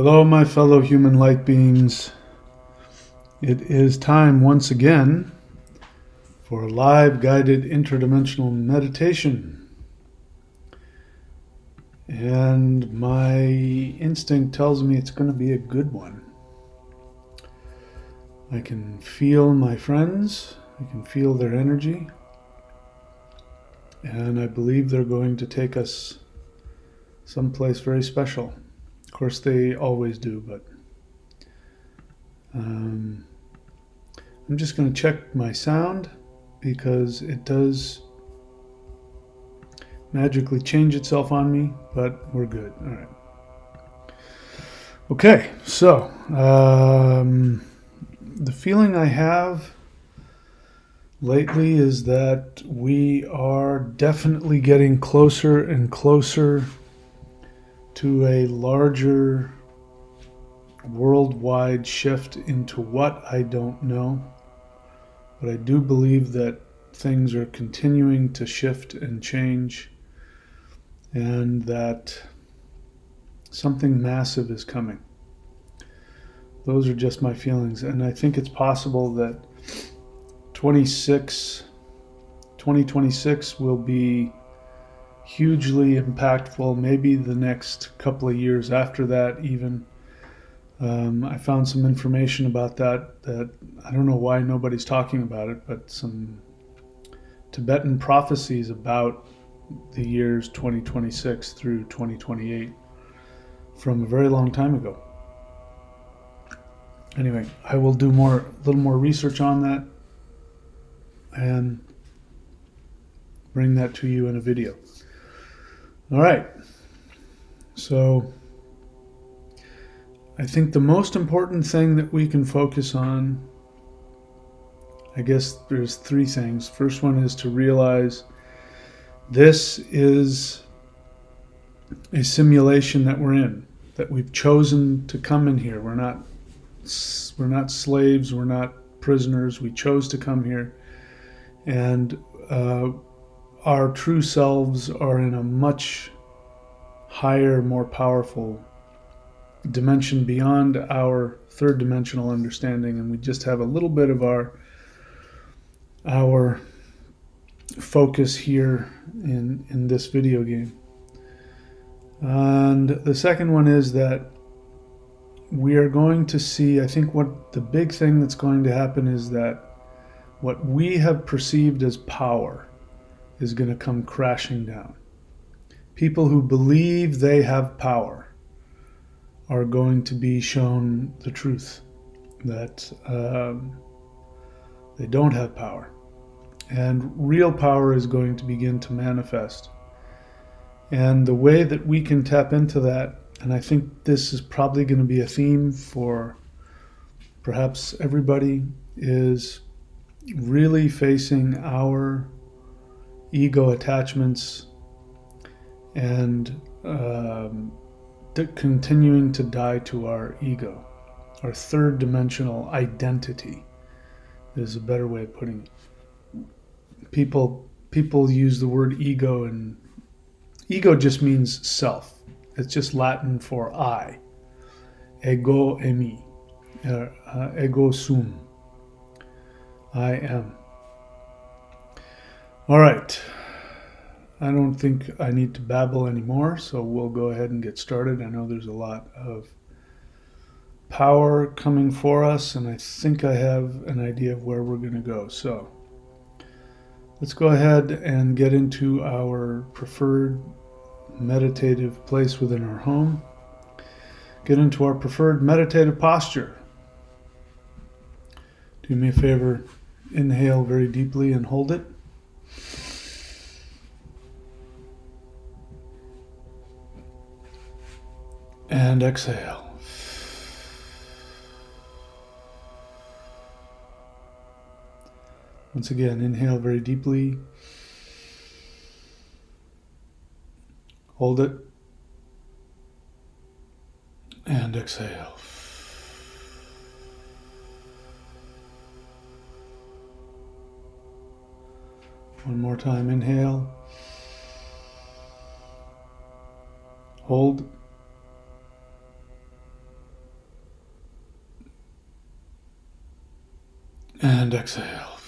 Hello, my fellow human light beings. It is time once again for a live guided interdimensional meditation. And my instinct tells me it's going to be a good one. I can feel my friends, I can feel their energy, and I believe they're going to take us someplace very special. Of course, they always do, but I'm just going to check my sound because it does magically change itself on me, but we're good. All right. Okay, so the feeling I have lately is that we are definitely getting closer and closer to a larger worldwide shift into what I don't know. But I do believe that things are continuing to shift and change, and that something massive is coming. Those are just my feelings, and I think it's possible that 2026 will be hugely impactful, maybe the next couple of years after that even. I found some information about that I don't know why nobody's talking about it, but some Tibetan prophecies about the years 2026 through 2028 from a very long time ago. Anyway, I will do a little more research on that and bring that to you in a video. All right. So I think the most important thing that we can focus on, I guess there's three things. First one is to realize this is a simulation that we're in, that we've chosen to come in here. We're not slaves, we're not prisoners. We chose to come here, and our true selves are in a much higher, more powerful dimension beyond our third dimensional understanding, and we just have a little bit of our focus here in this video game. And the second one is that we are going to see, I think what the big thing that's going to happen is that what we have perceived as power is going to come crashing down. People who believe they have power are going to be shown the truth, that they don't have power. And real power is going to begin to manifest. And the way that we can tap into that, and I think this is probably going to be a theme for perhaps everybody, is really facing our ego attachments and continuing to die to our ego. Our third dimensional identity is a better way of putting it. People use the word ego, and ego just means self. It's just Latin for I. Ego emi. Ego sum. I am. All right. I don't think I need to babble anymore, so we'll go ahead and get started. I know there's a lot of power coming for us, and I think I have an idea of where we're going to go. So let's go ahead and get into our preferred meditative place within our home. Get into our preferred meditative posture. Do me a favor, inhale very deeply and hold it. And exhale. Once again, inhale very deeply. Hold it. And exhale. One more time, inhale. Hold. And exhale.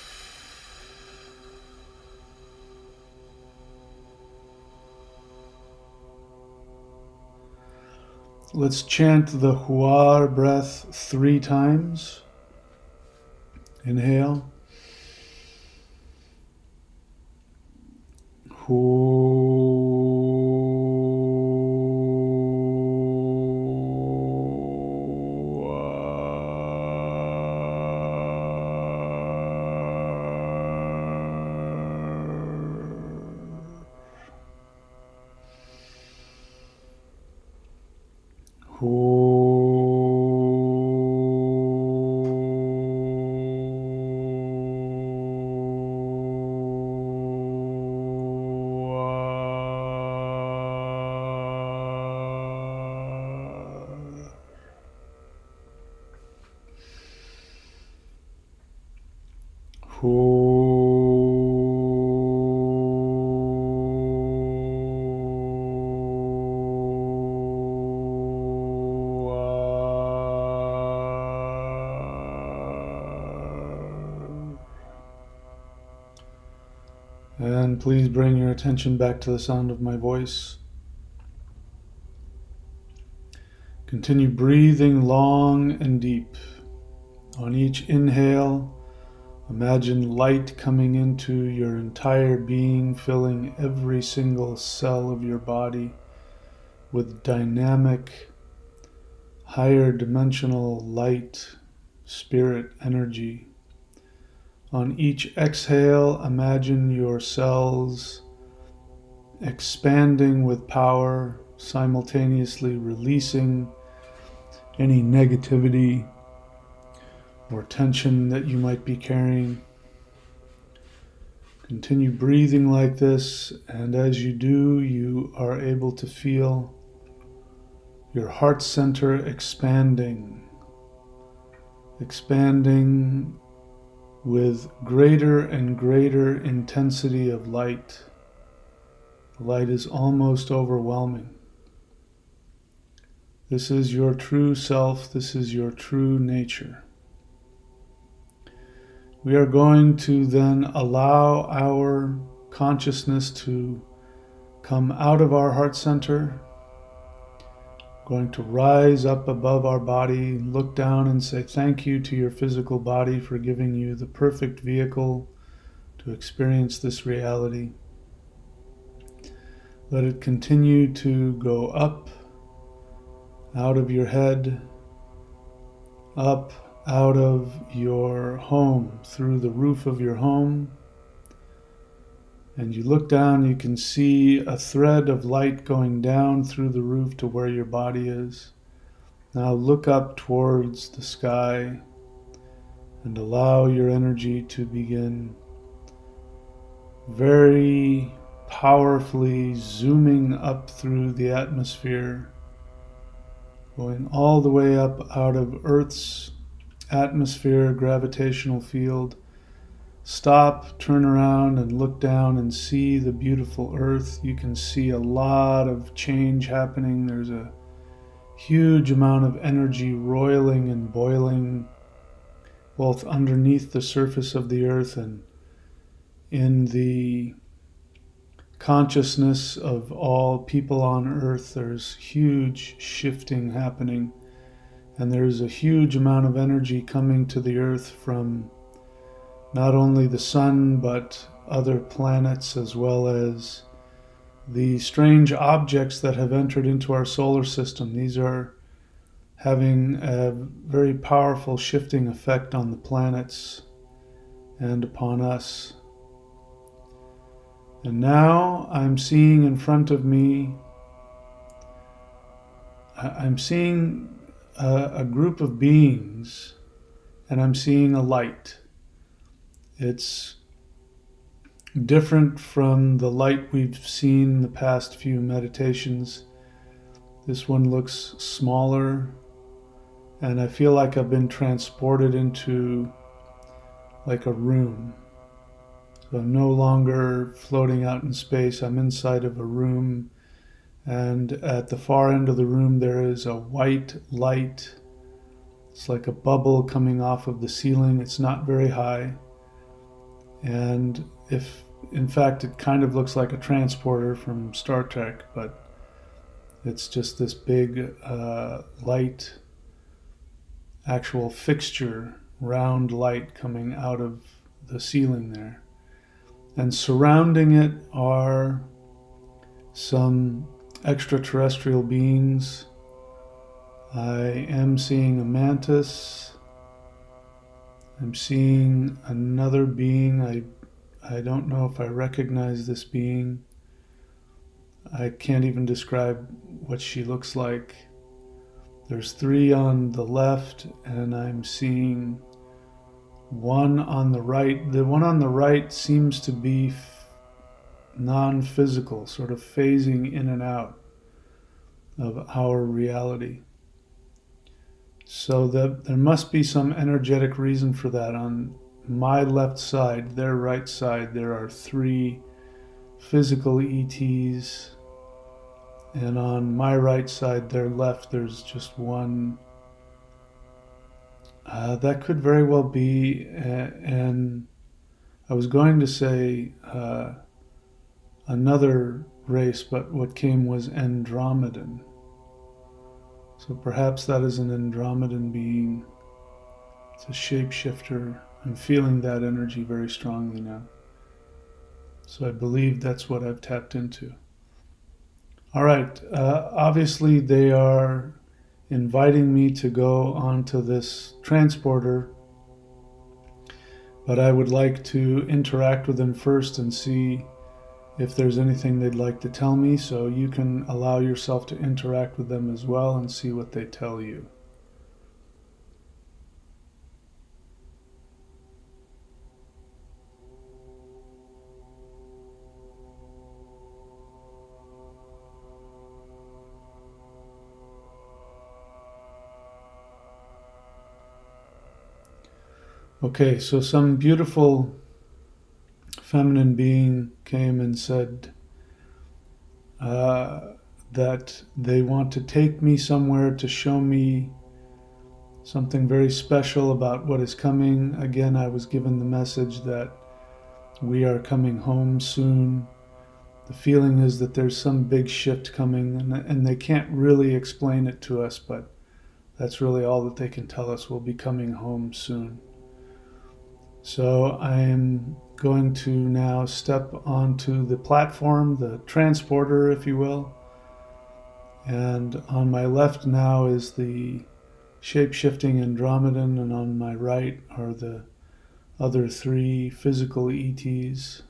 Let's chant the Huar breath 3 times. Inhale. And please bring your attention back to the sound of my voice. Continue breathing long and deep. On each inhale, imagine light coming into your entire being, filling every single cell of your body with dynamic, higher dimensional light, spirit energy. On each exhale, imagine your cells expanding with power, simultaneously releasing any negativity or tension that you might be carrying. Continue breathing like this, and as you do, you are able to feel your heart center expanding with greater and greater intensity of light. The light is almost overwhelming. This is your true self. This is your true nature. We are going to then allow our consciousness to come out of our heart center, going to rise up above our body, look down and say thank you to your physical body for giving you the perfect vehicle to experience this reality. Let it continue to go up, out of your head, up, out of your home, through the roof of your home. And you look down, you can see a thread of light going down through the roof to where your body is. Now look up towards the sky and allow your energy to begin very powerfully zooming up through the atmosphere, going all the way up out of Earth's atmosphere, gravitational field. Stop, turn around and look down and see the beautiful Earth. You can see a lot of change happening. There's a huge amount of energy roiling and boiling both underneath the surface of the Earth and in the consciousness of all people on Earth. There's huge shifting happening, and there's a huge amount of energy coming to the Earth from not only the sun, but other planets, as well as the strange objects that have entered into our solar system. These are having a very powerful shifting effect on the planets and upon us. And now I'm seeing in front of me, I'm seeing a group of beings, and I'm seeing a light. It's different from the light we've seen the past few meditations. This one looks smaller, and I feel like I've been transported into like a room. So I'm no longer floating out in space. I'm inside of a room, and at the far end of the room there is a white light It's like a bubble coming off of the ceiling. It's not very high. And in fact, it kind of looks like a transporter from Star Trek, but it's just this big light, actual fixture, round light coming out of the ceiling there. And surrounding it are some extraterrestrial beings. I am seeing a mantis. I'm seeing another being. I don't know if I recognize this being. I can't even describe what she looks like. There's 3 on the left, and I'm seeing one on the right. The one on the right seems to be non-physical, sort of phasing in and out of our reality. So there must be some energetic reason for that. On my left side, their right side, there are 3 physical ETs, and on my right side, their left, there's just one. That could very well be, and I was going to say another race, but what came was Andromedan. So perhaps that is an Andromedan being. It's a shapeshifter. I'm feeling that energy very strongly now. So I believe that's what I've tapped into. All right. Obviously, they are inviting me to go onto this transporter, but I would like to interact with them first and see if there's anything they'd like to tell me, so you can allow yourself to interact with them as well and see what they tell you. Okay, so some beautiful feminine being came and said that they want to take me somewhere to show me something very special about what is coming. Again, I was given the message that we are coming home soon. The feeling is that there's some big shift coming, and they can't really explain it to us, but that's really all that they can tell us. We'll be coming home soon. So I am going to now step onto the platform, the transporter, if you will. And on my left now is the shape-shifting Andromedan, and on my right are the other 3 physical ETs.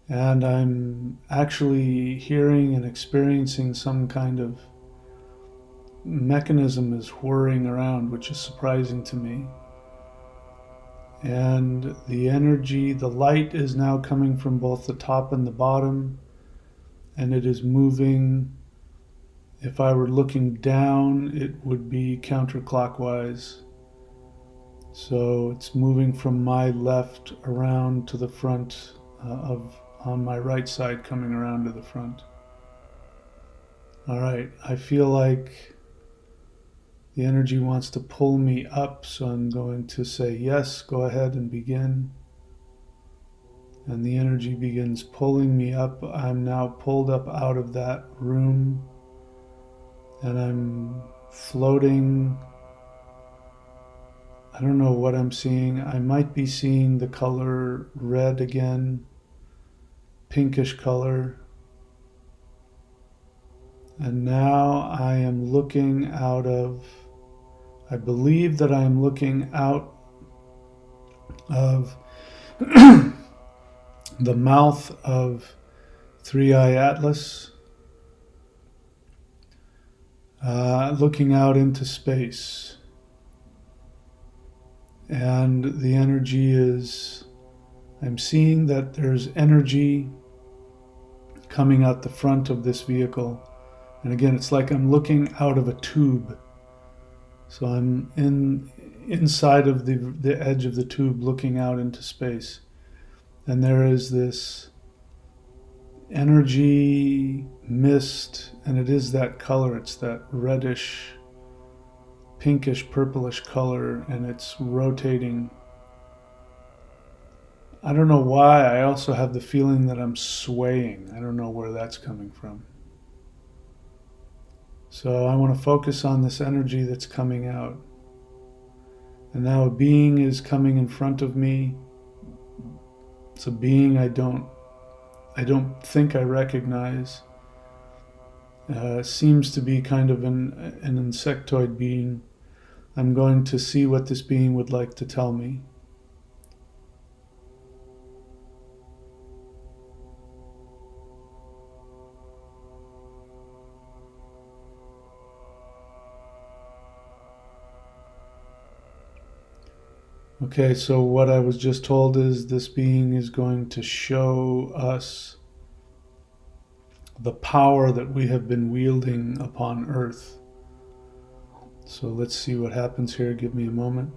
And I'm actually hearing and experiencing some kind of mechanism is whirring around, which is surprising to me. And the energy, the light is now coming from both the top and the bottom, and it is moving. If I were looking down, it would be counterclockwise. So it's moving from my left around to the front on my right side, coming around to the front. All right, I feel like the energy wants to pull me up, so I'm going to say, yes, go ahead and begin. And the energy begins pulling me up. I'm now pulled up out of that room, and I'm floating. I don't know what I'm seeing. I might be seeing the color red again, pinkish color. And now I am looking out of, I believe that I am looking out of the mouth of Three Eye Atlas, looking out into space. And the energy is, I'm seeing that there's energy coming out the front of this vehicle. And again, it's like I'm looking out of a tube. So I'm inside of the edge of the tube, looking out into space. And there is this energy mist, and it is that color. It's that reddish pinkish purplish color, and it's rotating. I don't know why. I also have the feeling that I'm swaying. I don't know where that's coming from. So I want to focus on this energy that's coming out. And now a being is coming in front of me. It's a being I don't think I recognize. Seems to be kind of an insectoid being. I'm going to see what this being would like to tell me. Okay, so what I was just told is this being is going to show us the power that we have been wielding upon Earth. So let's see what happens here. Give me a moment.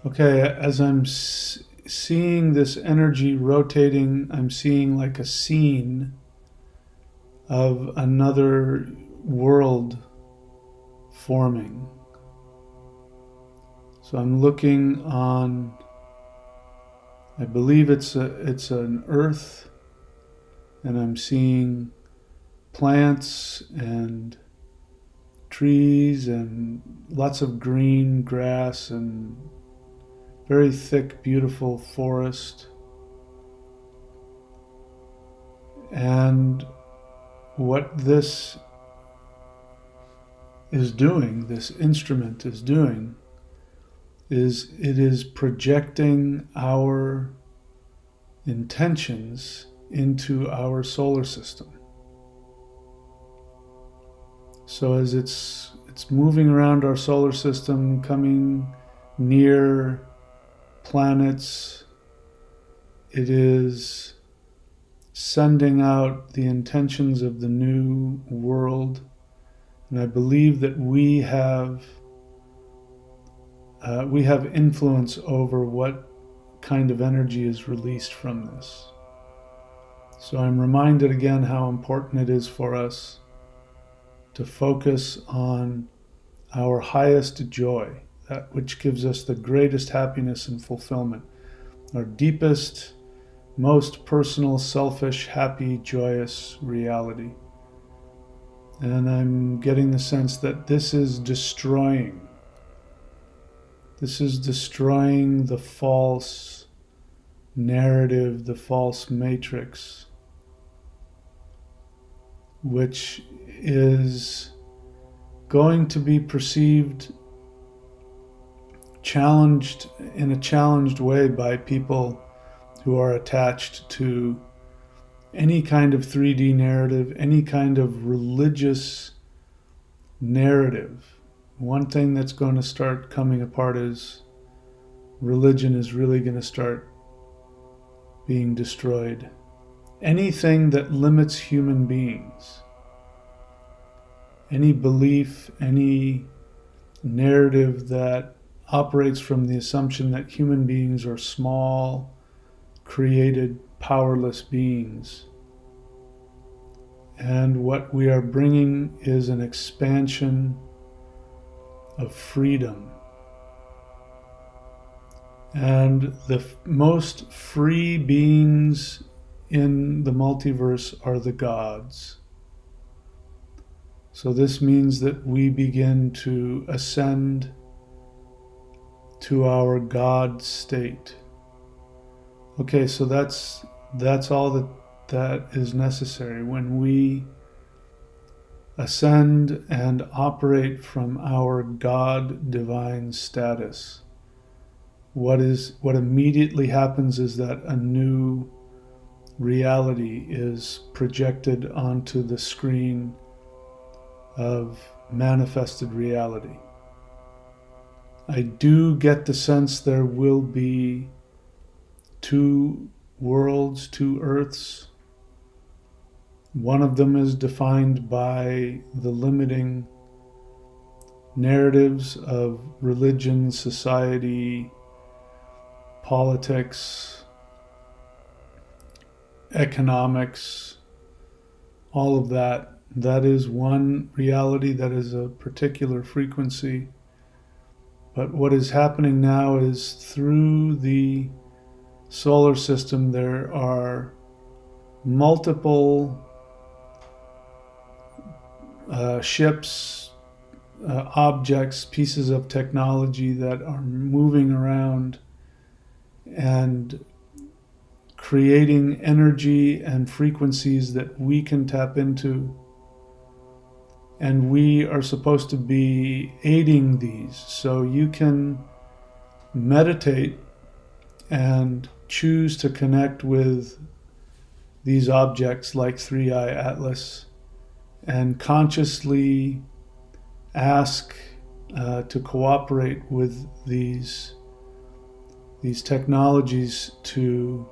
Okay, as I'm seeing this energy rotating, I'm seeing like a scene of another world forming. So I'm looking on, I believe it's an earth, and I'm seeing plants and trees and lots of green grass and very thick, beautiful forest. And what this is doing, this instrument is doing, is it is projecting our intentions into our solar system. So as it's moving around our solar system, coming near planets, it is sending out the intentions of the new world. And I believe that we have influence over what kind of energy is released from this. So I'm reminded again how important it is for us to focus on our highest joy, that which gives us the greatest happiness and fulfillment, our deepest, most personal, selfish, happy, joyous reality. And I'm getting the sense that this is destroying the false narrative, the false matrix, which is going to be perceived, challenged in a challenged way by people who are attached to any kind of 3D narrative, any kind of religious narrative. One thing that's going to start coming apart is religion is really going to start being destroyed. Anything that limits human beings, any belief, any narrative that operates from the assumption that human beings are small, created, powerless beings. And what we are bringing is an expansion of freedom. And the most free beings in the multiverse are the gods. So this means that we begin to ascend to our God state. Okay, so that's all that is necessary. When we ascend and operate from our God divine status, what immediately happens is that a new reality is projected onto the screen of manifested reality. I do get the sense there will be two worlds, two earths. One of them is defined by the limiting narratives of religion, society, politics, economics, all of that. That is one reality, that is a particular frequency. But what is happening now is through the solar system, there are multiple ships, objects, pieces of technology that are moving around and creating energy and frequencies that we can tap into. And we are supposed to be aiding these. So you can meditate and choose to connect with these objects like Three Eye Atlas and consciously ask to cooperate with these technologies to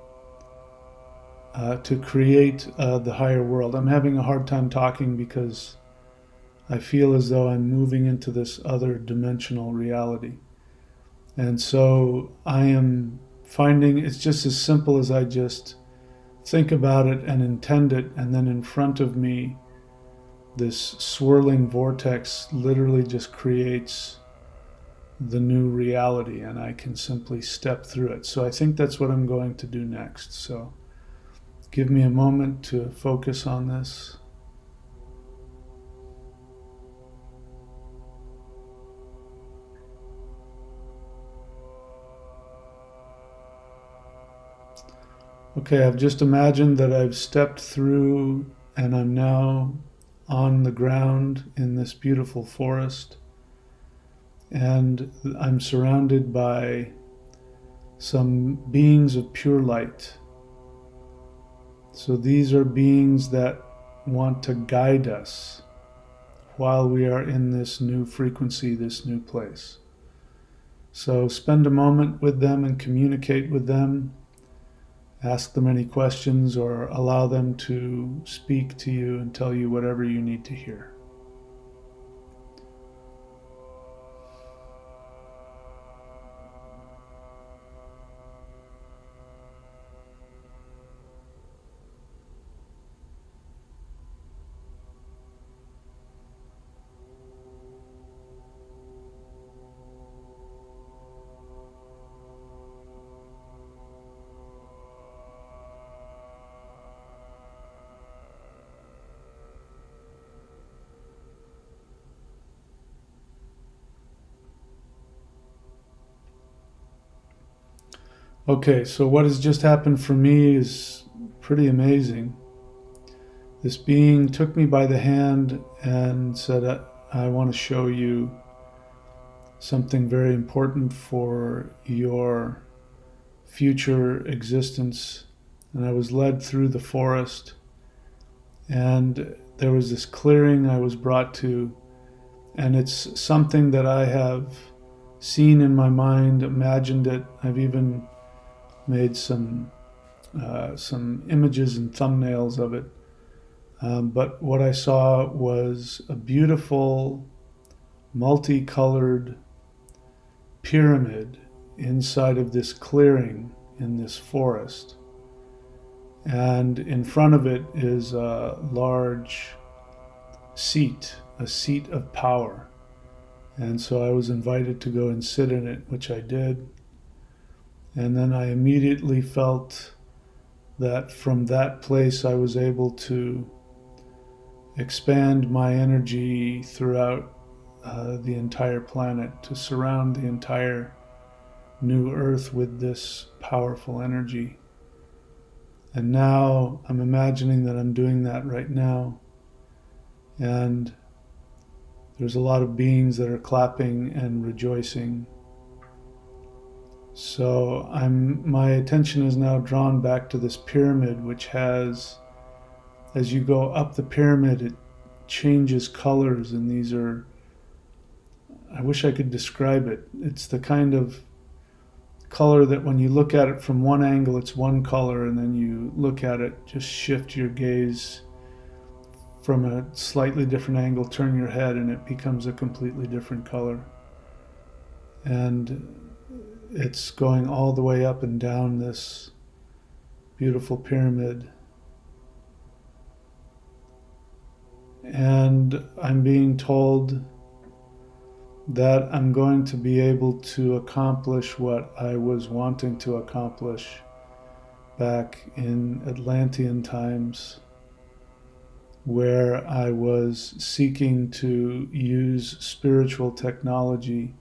create the higher world. I'm having a hard time talking because I feel as though I'm moving into this other dimensional reality. And so I am finding it's just as simple as I just think about it and intend it, and then in front of me, this swirling vortex literally just creates the new reality, and I can simply step through it. So I think that's what I'm going to do next. So give me a moment to focus on this. Okay, I've just imagined that I've stepped through and I'm now on the ground in this beautiful forest. And I'm surrounded by some beings of pure light. So these are beings that want to guide us while we are in this new frequency, this new place. So spend a moment with them and communicate with them. Ask them any questions or allow them to speak to you and tell you whatever you need to hear. Okay, so what has just happened for me is pretty amazing. This being took me by the hand and said, I want to show you something very important for your future existence. And I was led through the forest, and there was this clearing I was brought to, and it's something that I have seen in my mind, imagined it. I've even made some images and thumbnails of it. But what I saw was a beautiful, multicolored pyramid inside of this clearing in this forest. And in front of it is a large seat, a seat of power. And so I was invited to go and sit in it, which I did. And then I immediately felt that from that place I was able to expand my energy throughout the entire planet, to surround the entire new earth with this powerful energy. And now I'm imagining that I'm doing that right now. And there's a lot of beings that are clapping and rejoicing. So my attention is now drawn back to this pyramid, which has, as you go up the pyramid, it changes colors, and these are, I wish I could describe it. It's the kind of color that when you look at it from one angle, it's one color, and then you look at it, just shift your gaze from a slightly different angle, turn your head, and it becomes a completely different color. And it's going all the way up and down this beautiful pyramid. And I'm being told that I'm going to be able to accomplish what I was wanting to accomplish back in Atlantean times, where I was seeking to use spiritual technology,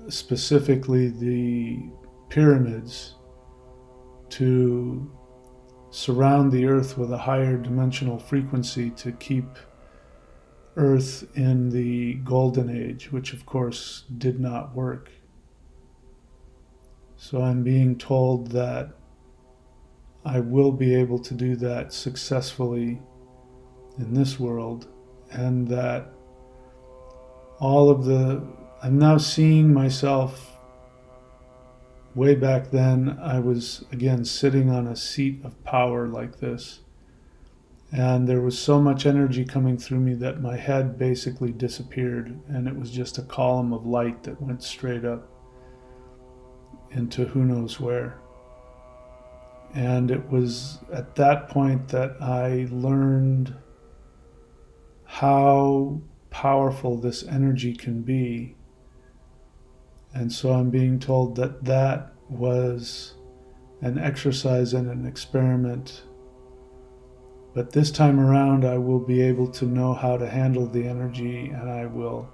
specifically the pyramids, to surround the earth with a higher dimensional frequency to keep Earth in the golden age, which of course did not work. So I'm being told that I will be able to do that successfully in this world, and that I'm now seeing myself. Way back then, I was again sitting on a seat of power like this, and there was so much energy coming through me that my head basically disappeared, and it was just a column of light that went straight up into who knows where. And it was at that point that I learned how powerful this energy can be. And so I'm being told that that was an exercise and an experiment. But this time around, I will be able to know how to handle the energy, and I will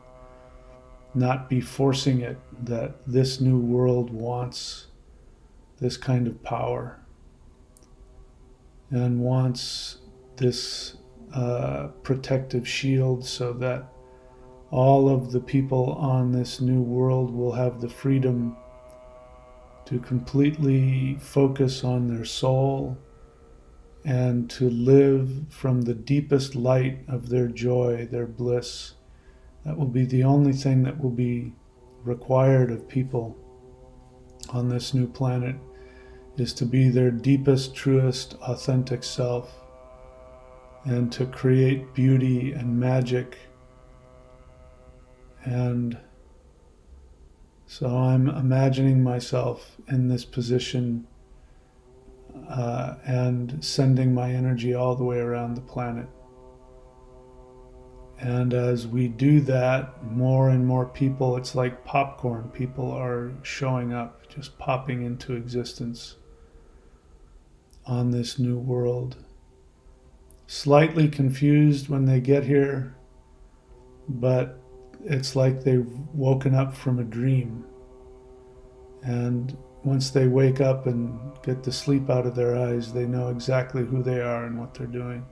not be forcing it, that this new world wants this kind of power and wants this protective shield, so that all of the people on this new world will have the freedom to completely focus on their soul and to live from the deepest light of their joy, their bliss. That will be the only thing that will be required of people on this new planet, is to be their deepest, truest, authentic self, and to create beauty and magic. And so I'm imagining myself in this position and sending my energy all the way around the planet. And as we do that, more and more people, it's like popcorn, people are showing up, just popping into existence on this new world. Slightly confused when they get here, but it's like they've woken up from a dream. And once they wake up and get the sleep out of their eyes, they know exactly who they are and what they're doing.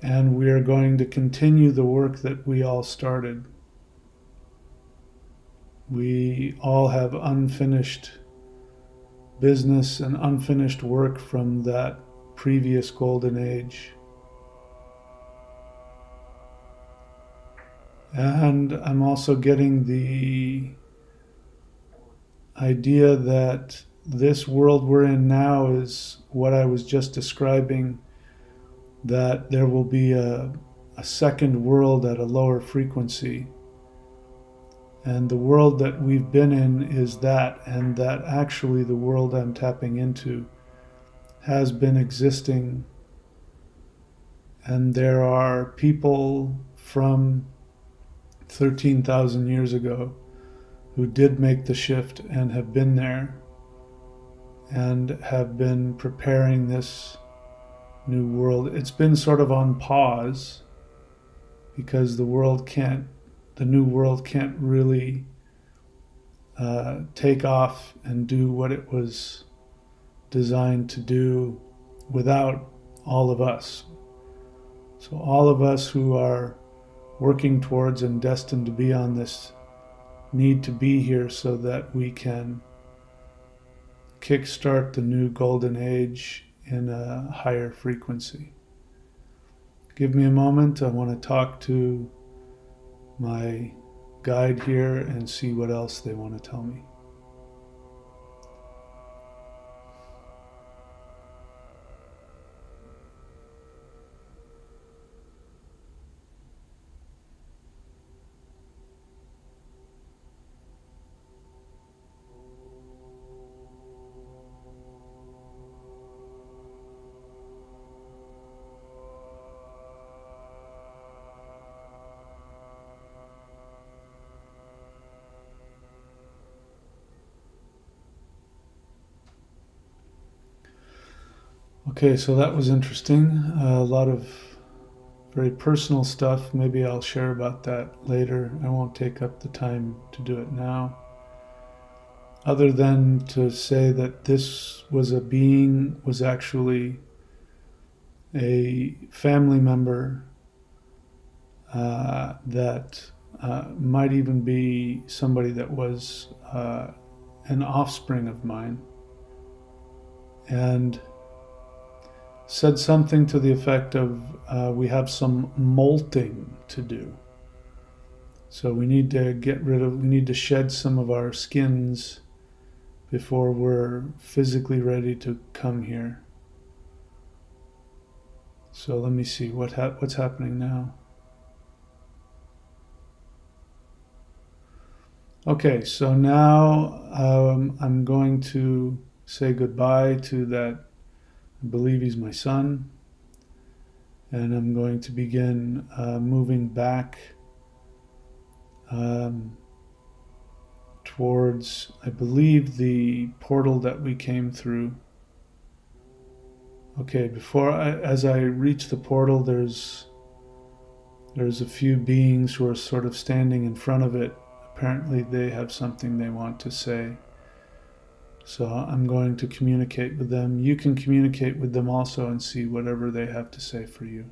And we are going to continue the work that we all started. We all have unfinished business and unfinished work from that previous golden age. And I'm also getting the idea that this world we're in now is what I was just describing, that there will be a second world at a lower frequency. And the world that we've been in is that, and that actually the world I'm tapping into has been existing. And there are people from 13,000 years ago who did make the shift and have been there and have been preparing this new world. It's been sort of on pause because the new world can't really take off and do what it was designed to do without all of us. So all of us who are working towards and destined to be on this need to be here so that we can kickstart the new golden age in a higher frequency. Give me a moment. I want to talk to my guide here and see what else they want to tell me. Okay, so that was interesting. A lot of very personal stuff. Maybe I'll share about that later. I won't take up the time to do it now. Other than to say that this was a being, was actually a family member that might even be somebody that was an offspring of mine, and said something to the effect of we have some molting to do. So we need to we need to shed some of our skins before we're physically ready to come here. So let me see what's happening now. Okay, so now I'm going to say goodbye to that. I believe he's my son, and I'm going to begin moving back towards, I believe, the portal that we came through. Okay, as I reach the portal, there's a few beings who are sort of standing in front of it. Apparently they have something they want to say. So I'm going to communicate with them. You can communicate with them also and see whatever they have to say for you.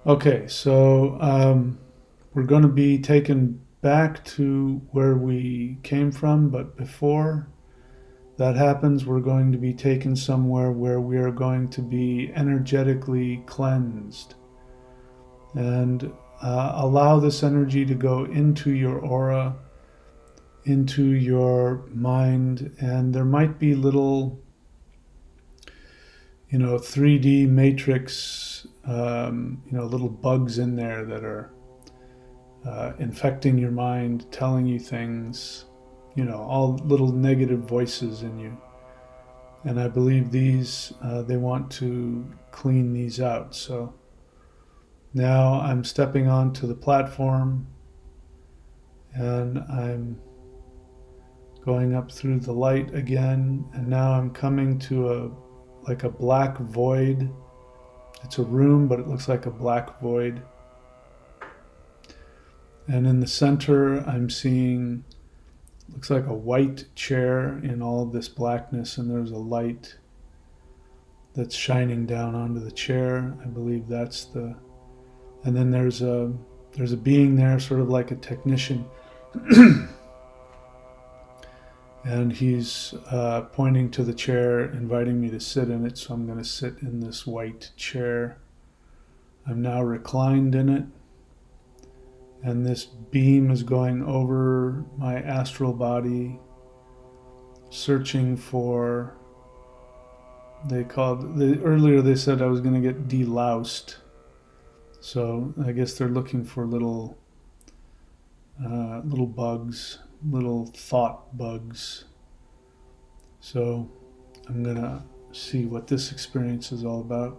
Okay, so we're going to be taken back to where we came from, but before that happens, we're going to be taken somewhere where we are going to be energetically cleansed, and allow this energy to go into your aura, into your mind, and there might be little 3D matrix, little bugs in there that are infecting your mind, telling you things, all little negative voices in you. And I believe they want to clean these out. So now I'm stepping onto the platform, and I'm going up through the light again, and now I'm coming to a black void. It's a room, but it looks like a black void. And in the center, I'm seeing, looks like a white chair in all of this blackness, and there's a light that's shining down onto the chair. I believe that's and then there's a being there, sort of like a technician. And he's pointing to the chair, inviting me to sit in it, so I'm going to sit in this white chair. I'm now reclined in it, and this beam is going over my astral body, searching for, earlier they said I was going to get deloused, so I guess they're looking for little bugs, little thought bugs. So I'm going to see what this experience is all about.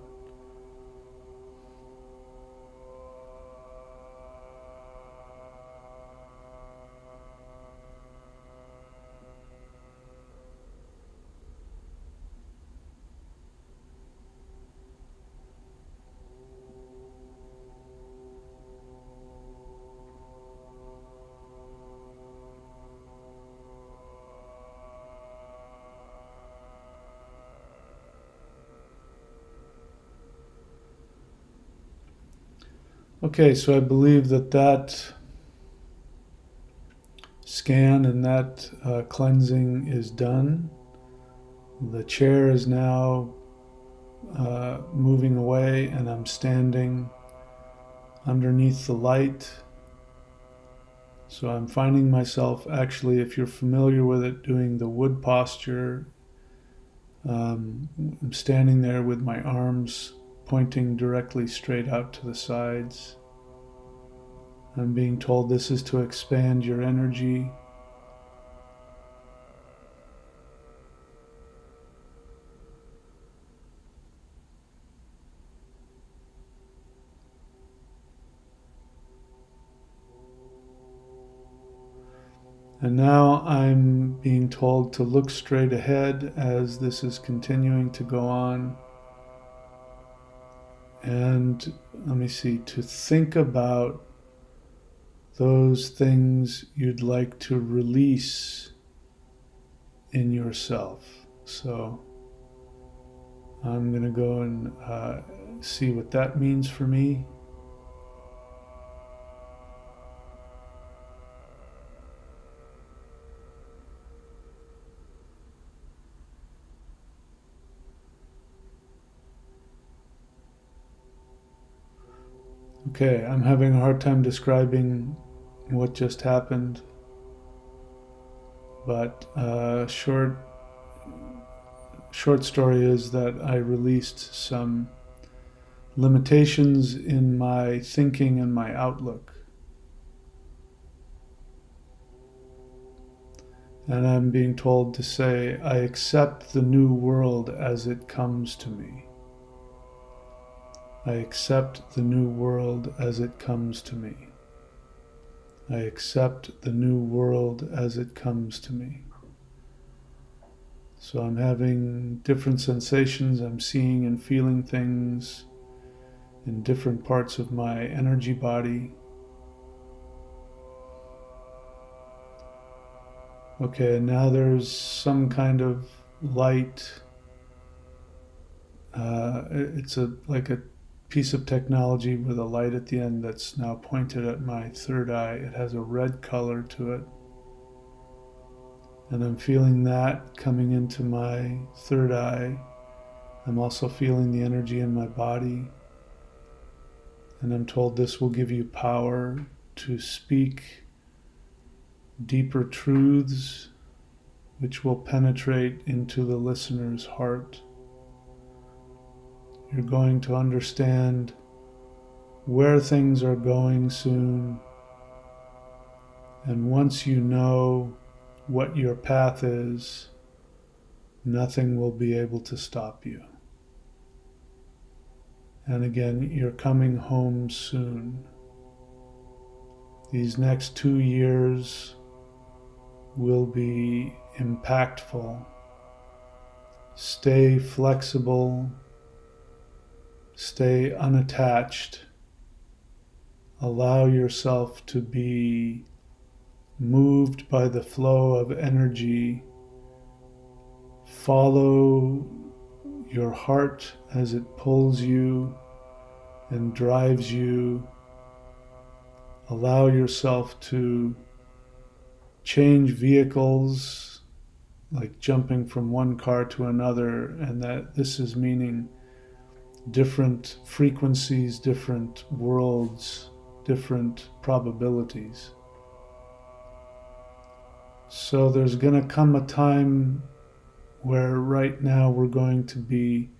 Okay, so I believe that scan and that cleansing is done. The chair is now moving away, and I'm standing underneath the light. So I'm finding myself, actually, if you're familiar with it, doing the wood posture. I'm standing there with my arms pointing directly straight out to the sides. I'm being told this is to expand your energy. And now I'm being told to look straight ahead as this is continuing to go on. And let me see, to think about those things you'd like to release in yourself. So I'm going to go and see what that means for me. Okay, I'm having a hard time describing what just happened, but short story is that I released some limitations in my thinking and my outlook. And I'm being told to say, I accept the new world as it comes to me. I accept the new world as it comes to me. I accept the new world as it comes to me. So I'm having different sensations. I'm seeing and feeling things in different parts of my energy body. Okay, now there's some kind of light. It's like a piece of technology with a light at the end that's now pointed at my third eye. It has a red color to it. And I'm feeling that coming into my third eye. I'm also feeling the energy in my body. And I'm told this will give you power to speak deeper truths which will penetrate into the listener's heart. You're going to understand where things are going soon. And once you know what your path is, nothing will be able to stop you. And again, you're coming home soon. These next 2 years will be impactful. Stay flexible. Stay unattached. Allow yourself to be moved by the flow of energy. Follow your heart as it pulls you and drives you. Allow yourself to change vehicles, like jumping from one car to another, and that this is meaning different frequencies, different worlds, different probabilities. So there's going to come a time where right now we're going to be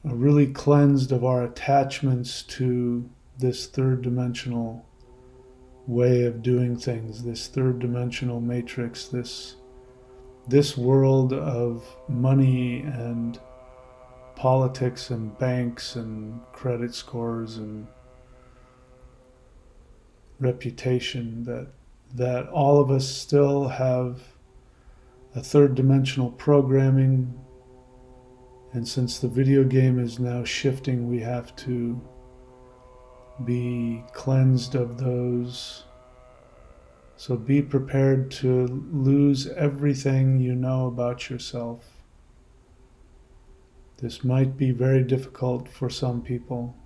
really cleansed of our attachments to this third dimensional way of doing things, this third dimensional matrix, this world of money and politics and banks and credit scores and reputation, that all of us still have a third dimensional programming. And since the video game is now shifting, we have to be cleansed of those. So be prepared to lose everything you know about yourself. This might be very difficult for some people,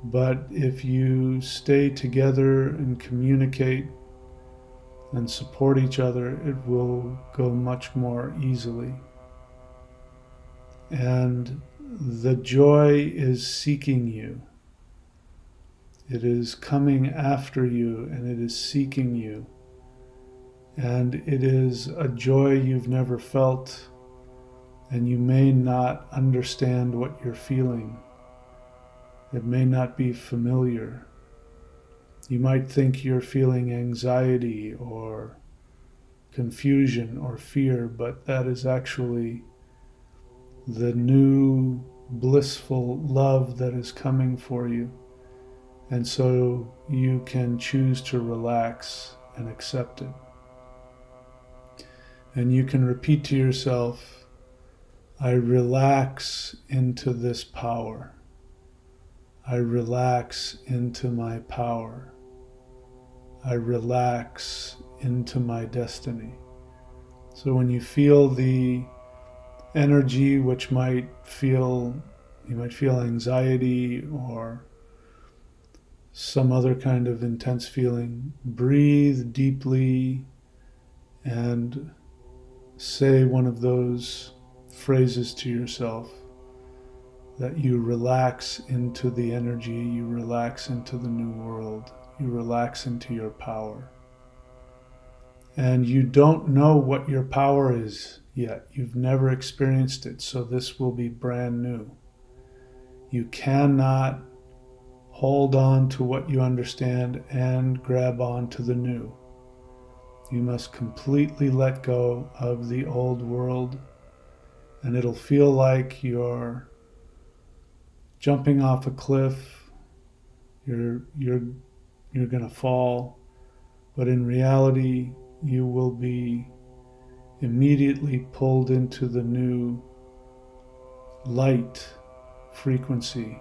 but if you stay together and communicate and support each other, it will go much more easily. And the joy is seeking you. It is coming after you, and it is seeking you. And it is a joy you've never felt, and you may not understand what you're feeling. It may not be familiar. You might think you're feeling anxiety or confusion or fear, but that is actually the new blissful love that is coming for you. And so you can choose to relax and accept it. And you can repeat to yourself, I relax into this power. I relax into my power. I relax into my destiny. So when you feel the energy, which you might feel anxiety or some other kind of intense feeling, breathe deeply and say one of those phrases to yourself that you relax into the energy, you relax into the new world, you relax into your power. And you don't know what your power is yet. You've never experienced it, so this will be brand new. You cannot hold on to what you understand and grab on to the new. You must completely let go of the old world, and it'll feel like you're jumping off a cliff. You're going to fall, but in reality, you will be immediately pulled into the new light frequency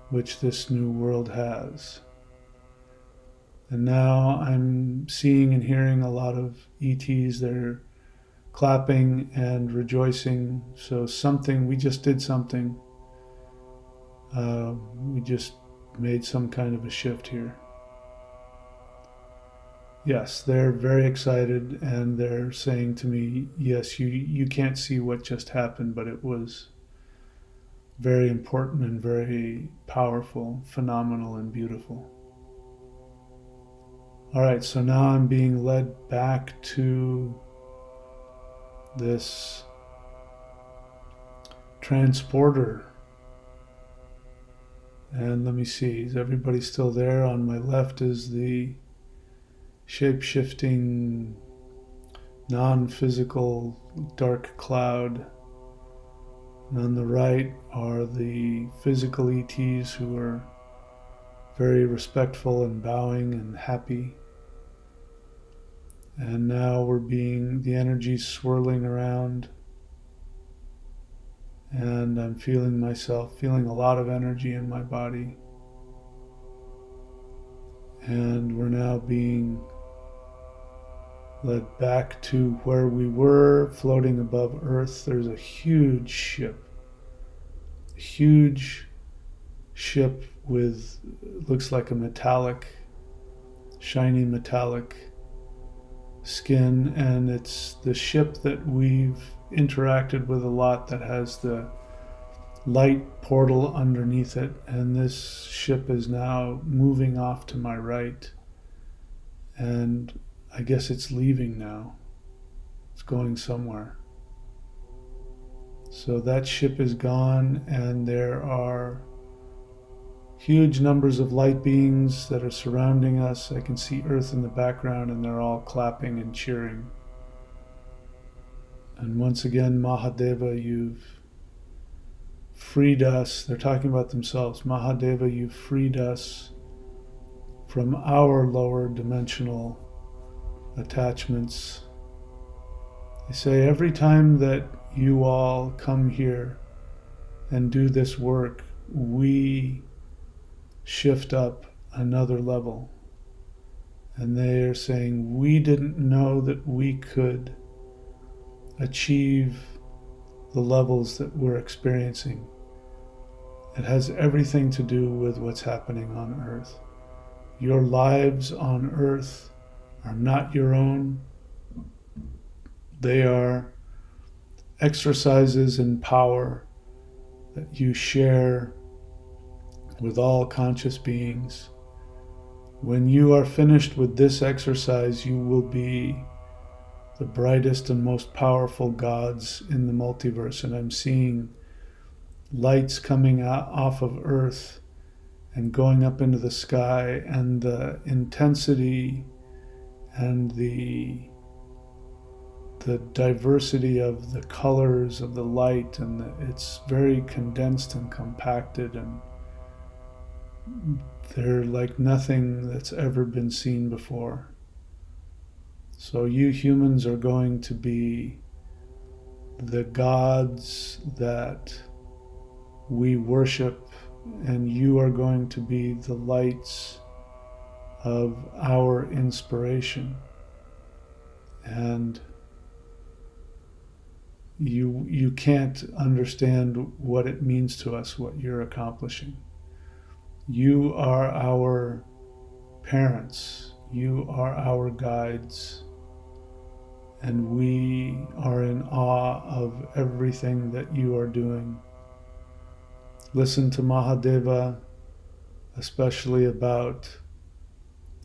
which this new world has. And now I'm seeing and hearing a lot of ETs. They're clapping and rejoicing. So we just did something. We just made some kind of a shift here. Yes, they're very excited, and they're saying to me, yes, you can't see what just happened, but it was very important and very powerful, phenomenal and beautiful. All right, so now I'm being led back to this transporter. And let me see, is everybody still there? On my left is the shape-shifting, non-physical dark cloud. And on the right are the physical ETs who are very respectful and bowing and happy. And now the energy's swirling around. And I'm feeling a lot of energy in my body. And we're now being led back to where we were, floating above Earth. There's a huge ship with, looks like a shiny metallic skin, and it's the ship that we've interacted with a lot that has the light portal underneath it, and this ship is now moving off to my right, and I guess it's leaving now. It's going somewhere. So that ship is gone, and there are huge numbers of light beings that are surrounding us. I can see Earth in the background, and they're all clapping and cheering. And once again, Mahadeva, you've freed us. They're talking about themselves. Mahadeva, you've freed us from our lower dimensional attachments. They say every time that you all come here and do this work, we shift up another level. And they are saying we didn't know that we could achieve the levels that we're experiencing. It has everything to do with what's happening on Earth. Your lives on Earth are not your own. They are exercises in power that you share with all conscious beings. When you are finished with this exercise, you will be the brightest and most powerful gods in the multiverse. And I'm seeing lights coming off of Earth and going up into the sky, and the intensity and the diversity of the colors of the light, and it's very condensed and compacted, and They're like nothing that's ever been seen before. So you humans are going to be the gods that we worship, and you are going to be the lights of our inspiration. And you can't understand what it means to us, what you're accomplishing. You are our parents. You are our guides. And we are in awe of everything that you are doing. Listen to Mahadeva, especially about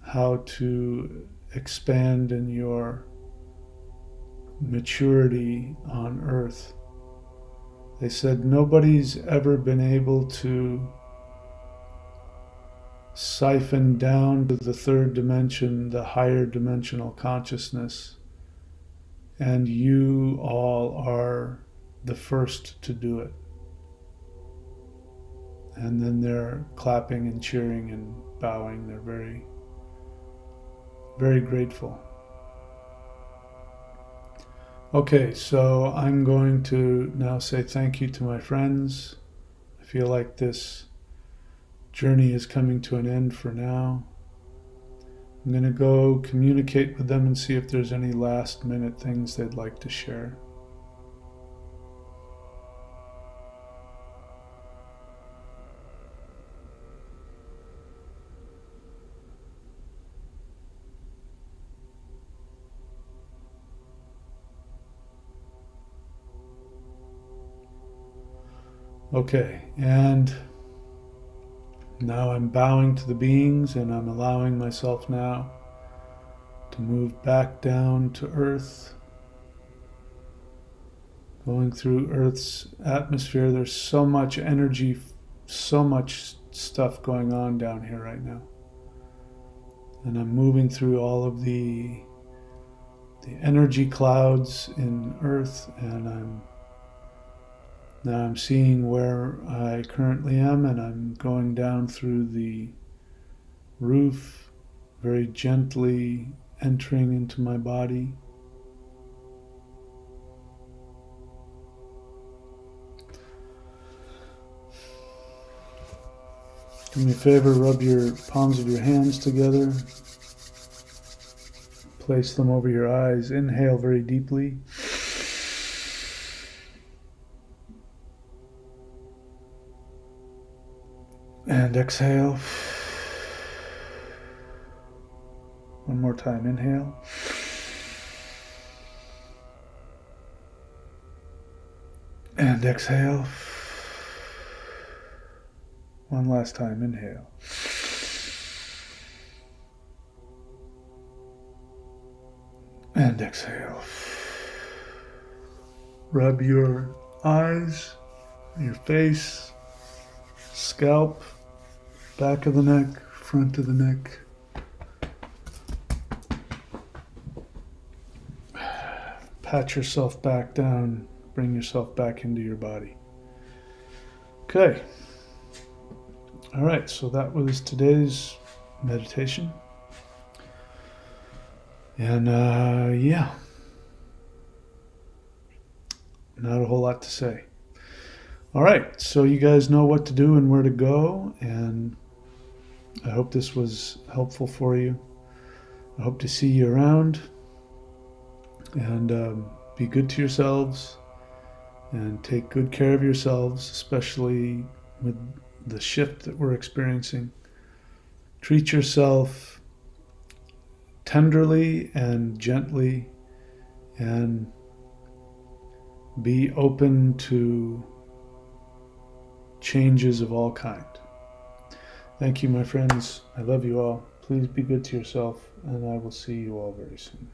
how to expand in your maturity on earth. They said nobody's ever been able to siphon down to the third dimension, the higher dimensional consciousness, and you all are the first to do it. And then they're clapping and cheering and bowing. They're very, very grateful. Okay, so I'm going to now say thank you to my friends. I feel like this journey is coming to an end for now. I'm going to go communicate with them and see if there's any last minute things they'd like to share. Okay, and now I'm bowing to the beings, and I'm allowing myself now to move back down to Earth, going through Earth's atmosphere. There's so much energy, so much stuff going on down here right now. And I'm moving through all of the energy clouds in Earth, and I'm seeing where I currently am, and I'm going down through the roof, very gently entering into my body. Do me a favor, rub your palms of your hands together. Place them over your eyes. Inhale very deeply. And exhale. One more time, inhale. And exhale. One last time, inhale. And exhale. Rub your eyes, your face, scalp, back of the neck, front of the neck. Pat yourself back down, bring yourself back into your body. Okay. All right, so that was today's meditation. And yeah, not a whole lot to say. All right, so you guys know what to do and where to go, and I hope this was helpful for you. I hope to see you around, and be good to yourselves, and take good care of yourselves, especially with the shift that we're experiencing. Treat yourself tenderly and gently, and be open to changes of all kind. Thank you, my friends. I love you all. Please be good to yourself, and I will see you all very soon.